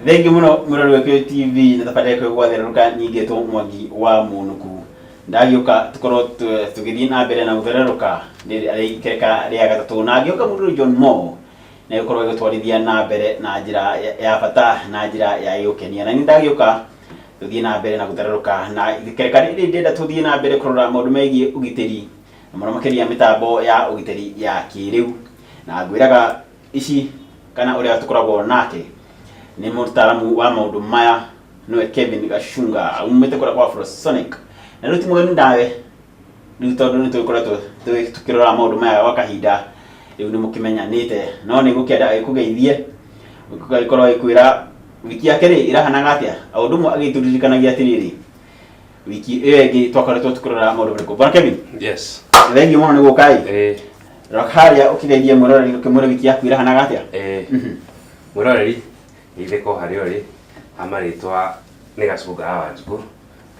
Thengi muno murori wa TV natapata kwa gwatheruka nyingi to mwangi wa munuku ndagiuka tukorwo tugithii na mbere na gutheruka ari kereka ria gatatu na agiuka mundu John Mo na gukorwo gutwarithia na mbere na njira ya bata na njira ya yukenia na ni ndagiuka tuthii na mbere na gutheruka na kereka ri ndenda tuthii na mbere kurora maundu megie ugiteri na muno makiria mitambo ya ugiteri ya kiriu na ngwiraga ici kana uria tukoragwo nake ni mutaalamu wa maundu maya no Kevin Gashunga umete kwa Afrosonic na ruti mwe ndawe ruto ndo tukoretwo tukirora maundu maya wakahinda riu ni mukimenyanite no ni gukienda kugeithie gukorwo ikwira wiki yake ri irahanaga atia aundu mu agituririkanagia atiriri wiki iyo ingi twakoretwo tukirora maundu mriku bwana Kevin. Yes, thengi muno ni gukai rakaria ukigeithie muroreri ukimura wiki yaku irahanaga atia muroreri itheko hari ori amaritwa ni Gacunga Awanjuku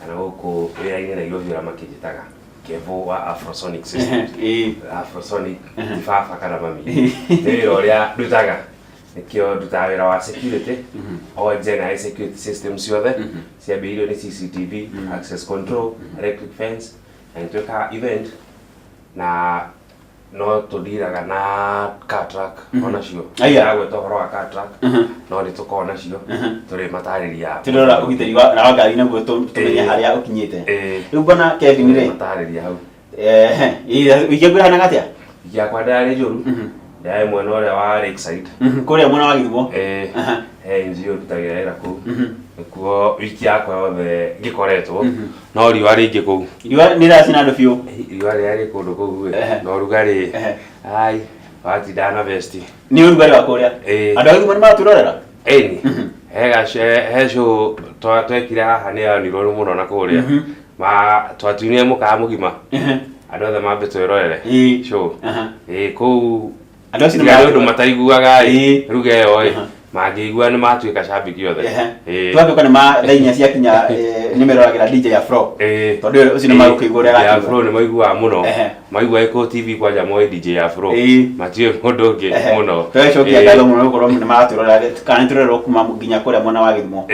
kana guku wira-ini Nairobi ura makijitaga Kevo wa Afrosonic System. Afrosonic fafa kana mami ni oria ndutaga nikio ndutaga wira wa security o general security system ciothe ciambĩrĩirio ni CCTV, access control, electric fence and tuka event na no tudiraga na car track ona cio agwe tohoro wa car track no ni tukona cio turi matariria turora ugiteri wa na ngari na guo tumenya haria ukinyite riu bwana Kevin ri matariria hau wiki ngwirana gatia ya kwa ndari njuru ndai mwena uria wa Lakeside kuria mwena wa Githumo nzio tutagira ira ku kuo wiki yakwa yothe ngikoretwo no riwa ringi ku riwa ni racina andu biu riwa ri kundu ku no rugari ai wati dana vesti ni urugari wa kuria andu agithumo ni maturorera ni heco twekire haha ni anirwo muno na kuria ma twatunie mukaa mugima andu othe mambe twirorere kuu andu acio ni mataiguaga ruga iyo magĩigua ni matuĩka cambĩki othe twambĩka ni mathainya cia kinya ni meroragira DJ Afro tondu ucio ni magũkĩigua ya Afro ni maiguaga muno maigua iko TV kwanja moe DJ Afro matiwe mundu ungi muno twecokia ngatho muno gukorwo ni maraturora kana turorera kuma nginya kuria mwena wa Githumo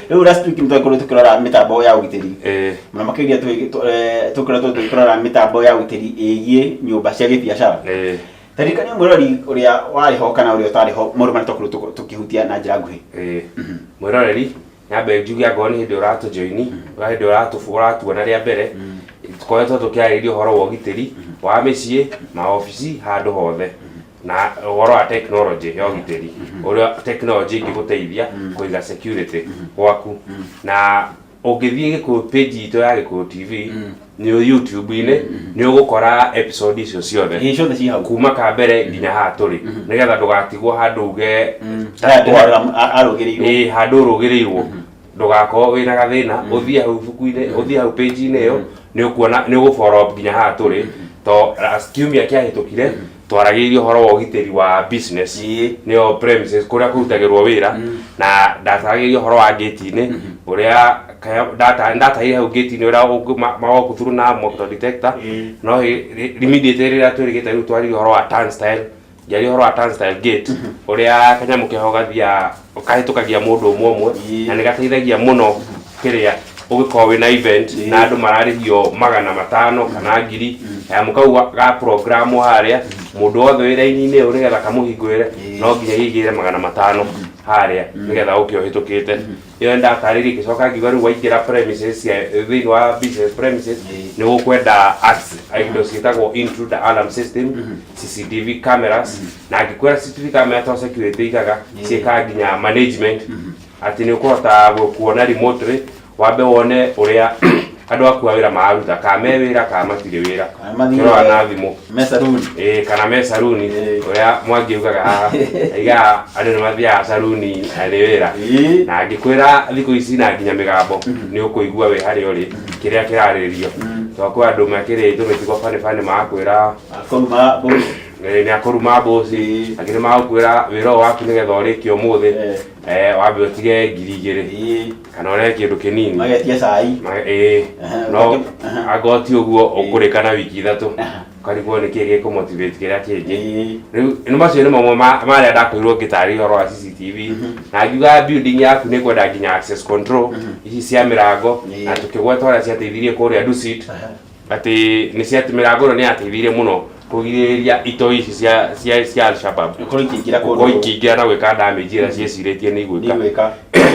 riu last week nitwakorwo tukirora mitambo ya ugiteri muno makiria tukorwo tukirora mitambo ya ugiteri igie nyumba cia gibiacara tarikania murori uria wari ho kana uria utari ho maru maritokorwo tukihutia na njira nguhi muroreri nyambe njugia ngo ni hindi uratu joini wa hindi uratubura tuona ria mbere tukoretwo tukiarĩrĩria uhoro wa ugiteri wa mĩciĩ maofici handu hothe na uhoro wa technology ya ugiteri uria technology ingiguteithia kuiga security gwaku na ungithie Gikuyu page ito ya Gikuyu TV ni YouTube-ini ni ugukora episode icio ciothe ci hau kuma ka mbere nginya ha turi nigetha ndugatigwo handu uge arugirirwo handu rugirirwo ndugakorwo wina gathina uthie hau buku-ini uthie hau page-ini iyo ni ukuona ni ugufollow nginya ha turi to kiumia kiahitukire twaragĩrĩria uhoro wa ugiteri wa business nio premises kuria kurutagirwo wira na ndataragĩrĩria uhoro wa gate-ini uria data hii hau gate-ini uria magoku through na motor detector no immediately rĩrĩa twĩrĩgĩte rĩu twarĩrĩria uhoro wa turnstile yari uhoro wa turnstile gate uria kanyamu kehogathia ukahĩtũkagia mũndũ ũmwe na nĩ gateithagia mũno kĩrĩa ugikorwo wina event na andu mararĩhio 500 kana 1000 ya mukau ga program haria mundu othe wira-ini uri getha kamuhingwire no nginya yigire 500 haria nigetha ukiohitukite iyo ndatarĩria gicoka ngiuga rĩu waingĩra premises ya thĩinĩ wa business premises ni ukwenda access indo ciĩtagwo intruder alarm system CCTV cameras na angĩkwĩra CCTV camera to security igaga ciĩka nginya management ati ni ukũhota kuona remotely wambe wone uria andu aku wira maruta ka me wira ka matire wira kirwa na thimu mesaruni kana mesaruni uria mwangiugaga iga andu ni mathia saruni ari wira na ngikwira thiku ici na nginya migambo ni ukuigua we hari uri kiria kirarĩrĩrio to kwa andu makire ito mitigo fane makwira akoma nä akoruma mboci angä nä magåkwä ra wä ra å waku nä getha å rä kie å må thä wambe å tige 2,000 kana å rehe kä ndå kä nini magetie cai no anga ti å guo å kå rä ka na wiki 3 karigwo nä kä gä kå motivate kä rä a kä ngä rä u nä macio nä mamwe marä a ndakwä rwo ngä tarä horo wa CCTV na ngiuga building yaku nä kwenda nginya access control ici cia mä rango na tå kä gweta å rä a ciateithirie kå rä a Dusit atä nä ciatä mä rango ä no nä yateithirie må no kå girä rĩria ito ici cia Al-Shabab gå ikä na gwä ka damage ä rä a ciecirä tie nä igwä ka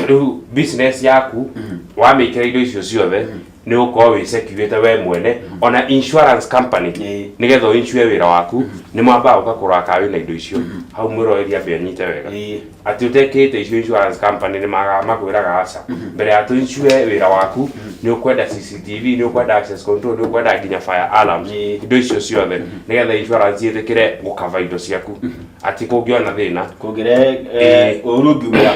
rä u business yaku wamä kä ra indo icio ciothe nä å korwo wä security we mwene ona insurance company nä getha å insure wä ra waku nä mwambaga å gakorwo aka wä na indo icio hau mwä roeria mbä anyite wega atä å tekä te icio insurance company nä makwä raga aca mbere ya tå insure wä ra waku nä å kwenda CCTV nä å kwenda access control nä å kwenda nginya fire alarms indo icio ciothe nä getha insurance ä tä kä re gå kava indo ciaku atä kå ngä ona thä na kå ngä re å ru ngiumä ra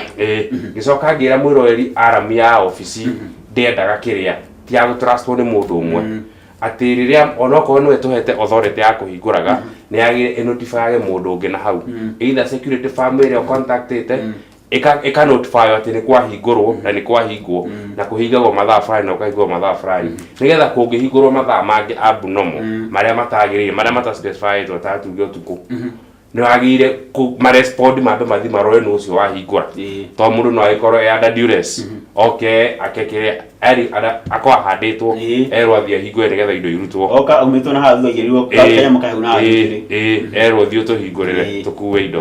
gä coka ngä ra mwä roeri aram ya obici ndendaga kä rä a ti ya trustwo nä må ndå å mwe atä rä rä a onokorwo nä we tå hete authority ya kå hingå raga nä yagä notifyage må ndå å ngä na hau either security firm ä rä a contactete ika notify atä nä kwahingå rwo na nä kwahingwo na kå hingagwo mathaa fulani na å kahingwo mathaa fulani nä getha kå ngä hingå rwo mathaa mangä abnormal marä a matagä rä ire marä a mataspecified tatuge å tukå nä wagä marespond mambe mathi marore nä å cio wahingå ra to må ndå no agä korwo under duress oke akekä akorwo ahandä two erwo athiä ahingå nä getha indo irutwo oka umä two na hau igä kanyamå kahau na erwo thiä tå hingå rä re tå kuwe indo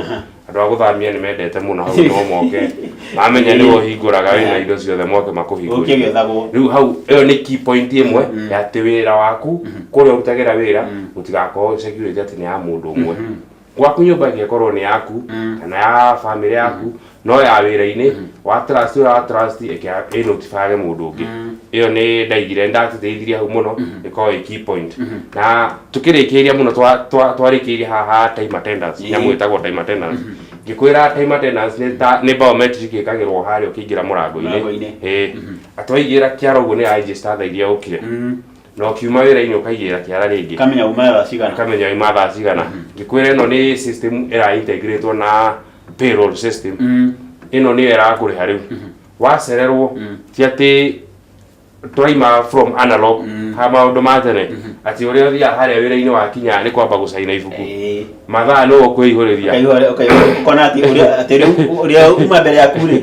andå a gå thamia nä mendete må no hau no moke mamenya nä wo hingå raga wä na indo ciothe moke makå hingå rä u hau ä yo nä key point ä mwe ya atä wä ra waku kå rä a å rutagä ra wä ra gå tigakorwo security atä nä ya må ndå å mwe gwaku nyũmba ĩngĩkorwo nĩ yaku kana ya family yaku no ya wĩra-inĩ wa trust ĩnotifage mũndũ ũngĩ ĩyo nĩ ndaigire ndatũteithirie hau mũno ĩkorwo ĩ key point na tũkĩrĩkĩria mũno twarĩkĩirie haha time attendance nyamũ ĩtagwo time attendance ngĩkwĩra time attendance nĩ biometric ĩkagĩrwo harĩa ũkĩingĩra mũrango-inĩ atwaigĩra kĩara ũguo nĩ ya register thaa iria ũkire no kiuma wĩra-inĩ ũkaigĩra kĩara rĩngĩ kamenya uma thaa cigana ngĩkwĩra ĩno nĩ system ĩra-integratwo na payroll system ĩno nĩyo ĩrakũrĩha rĩu wacererwo ti atĩ twaima from analog ha maũndũ ma tene atĩ ũrĩa ũthiaga harĩa wĩra-inĩ wakinya nĩ kwamba gũcaina ibuku mathaa no ũkwĩihũrĩria ũkona atĩ ũrĩa uma mbere yaku rĩ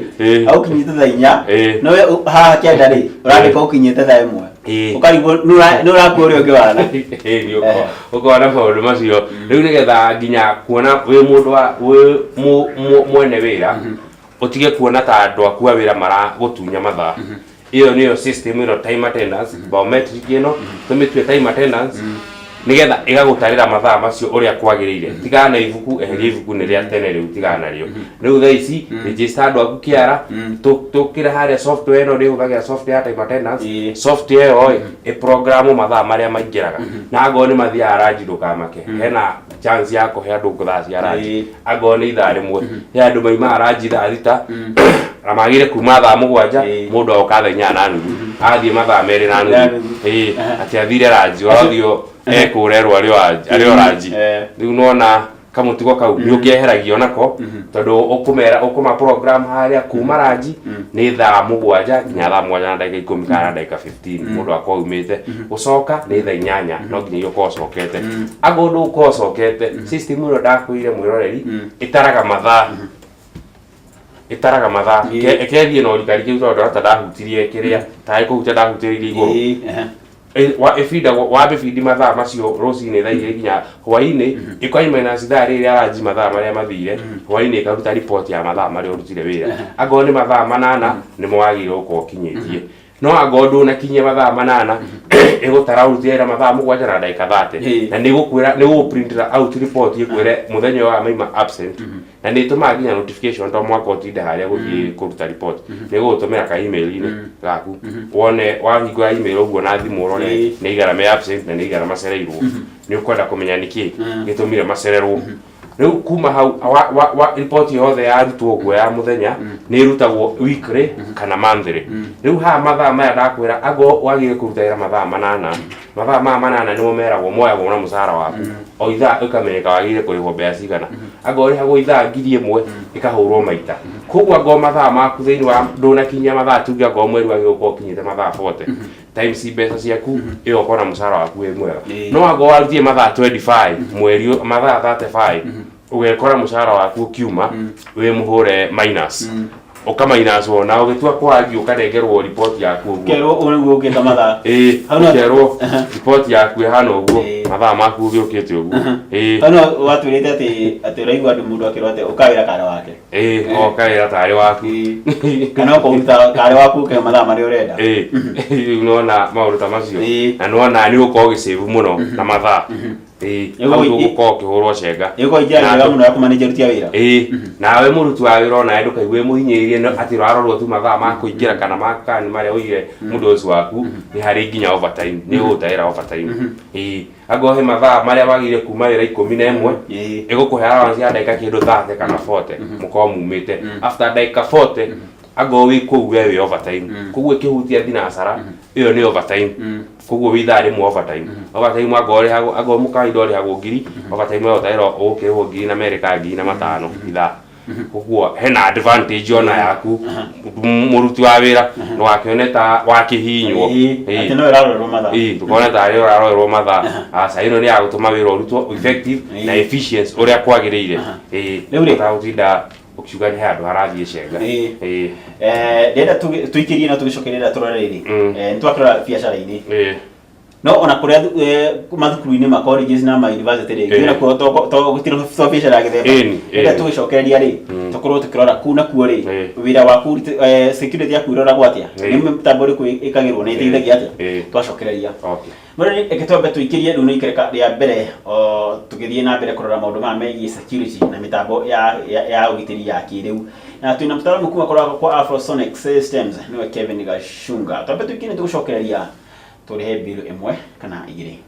aũkinyĩte thaa 4 nowe haha kĩanda rĩ ũrandĩka ũkinyĩte thaa 1 ũkarigwo nĩ ũrakua ũrĩa ũngĩ wana ũkona maũndũ macio rĩu nĩgetha nginya kuona wĩ mũndũ mwene wĩra ũtige kuona ta andũ aku a wĩra maragũtunya mathaa iyo niyo system ino time attendance biometric ino tumitwe time attendance nigetha igagũtarĩra mathaa macio ũrĩa kwagĩrĩire tigana na ibuku eheria ibuku nĩ rĩa tene rĩu tigana narĩo rĩu thaa ici register andũ aku kĩara tũkĩra harĩa software ĩno nĩ ĩhũthagĩra software ya time attendance software ĩyo ĩprogramu mathaa marĩa maingĩraga na angorwo nĩ mathiaga ranji ndũkamake hena chance ya kũhe andũ thaa cia ranji angorwo nĩ ithaa rĩmwe he andũ maimaga ranji thaa 6 na magire kuma thaa 7 mũndũ oka thaa 8:30 athiĩ mathaa 2:30 atĩ athire ranji wathio ekũrerwo arĩ ranji rĩu nona kamũtugo kau nĩ ũngĩeheragio nako tondũ ũkũma program harĩa kuma ranji nĩ thaa 7 nginya thaa 7 na ndagĩka 10 kana ndagĩka 15 mũndũ akwa umĩte gũcoka nĩ thaa 8 no nginya ũkorwo ũcokete anga ũndũ ũkorwo ũcokete system ĩno ndakwĩire mwĩroreri ĩtaraga mathaa ĩkethie na ũrikari kĩu tondũ ndahutirie kĩrĩa tarĩ kũhutia ndahutĩrĩirie igũrũ wabĩbindi mathaa macio rũcinĩ thaa 2 nginya hwainĩ ĩkoima thaa rĩrĩa aranji mathaa marĩa mathire hwainĩ ĩkaruta report ya mathaa marĩa ũrutire wĩra angorwo nĩ mathaa 8 nĩmo wagĩrĩirwo gũkorwo ũkinyĩtie no angorwo ndũnakinyia mathaa 8 ĩgũtara ũrutire wĩra mathaa 7 na ndagĩka 30 na nĩ gũprintĩra out report ĩkwĩre mũthenya ũyũ wamaima absent na nĩ ĩtũmaga nginya notification to mwaka ũtinde harĩa gũthiĩ kũruta report nĩ gũgũtũmĩra ka email-inĩ gaku wone wahingũra email ũguo na thimũ ũrore nĩ igara me absent na nĩ igara macereirwo nĩ ũkwenda kũmenya nĩkĩ gĩtũmire macererwo rĩu kuma hau report yothe yarutwo ũguo ya mũthenya nĩ ĩrutagwo weekly kana monthly rĩu haha mathaa maya ndakwĩra angorwo wagĩrĩire kũruta wĩra mathaa 8 mathaa ma manana nimo meragwo moyagwo na musara waku o ithaa ukamenyeka wagire kurihwo mbeca cigana anga urihagwo ithaa 1000 ikahurwo maita koguo anga mathaa maku thiini wa ndunakinyia mathaa tuge anga mweri wagĩgũkorwo ũkinyĩte mathaa 40 times mbeca ciaku iyo ukona musara waku wĩ mwega no anga warutie mathaa 25 mweri mathaa 35 ugekora musara waku kiuma wĩ muhure minus ukamainus wona ugitua kwagi ukarengerwo report yaku kerwo uguo ungita mathaa kerwo report yaku hana uguo mathaa maku ugiukite uguo hano watwirite ati uraigua andu mundu akirwate ukawira kare wake ukawira tare waku kana ukaruta kare waku ke mathaa mari urenda unaona maundu ta macio na nona ni uko gisave muno na mathaa uko kihurwo cenga yuko ijara muno ya kumanage rutia wira nawe murutu wa wira ona nduka igwe muhinyirie ati rarorwo tu mathaa ma kuingira kana makani maria uige mundu ucio waku ni hari nginya overtime ni utaira overtime anga he mathaa maria wagire kuma wira 11 igukuhe allowance ya dakika kindu 30 kana 40 muko mumite after dakika 40 anga wi kuwe we overtime kuwe kihutia dinasara iyo ni overtime kuguo withari mu overtime anga ori anga mukaida ori hago ngiri overtime yo tairo okay ho ngiri na America ngiri na 5 ithaa kuguo hena advantage ona yaku muruti wa wira no akioneta wakihinywo ati no irarorwo mathaa tukona tari urarorwo mathaa saino ni agutuma wira urutwo effective na efficiency uria kwagiriire riu tautinda ukiuga ni handu harathie cenga ndenda tuikirie na tugicokerera turoreri ntwakira biacara-ini no ona kuria mathukuru-ini ma colleges na ma university ri ngira ko to gutiro biacara githemba ndenda tugicokereria ri tukorwo tukirora ku na kuo ri wira waku security yaku irora gwatia ni mtambo ri ikagirwo ni iteithagia atia twacokereria Mwana eketobe tuikirie riu ni ikereka ria mbere tugithie na mbere kurora maundu ma megie security na mitambo ya ugitiri ya kiriu na twina mtaalamu kuma kwa Afrosonic Systems niwe Kevin Gashunga twabe tuikine tugucokereria turihe bill imwe kana igiri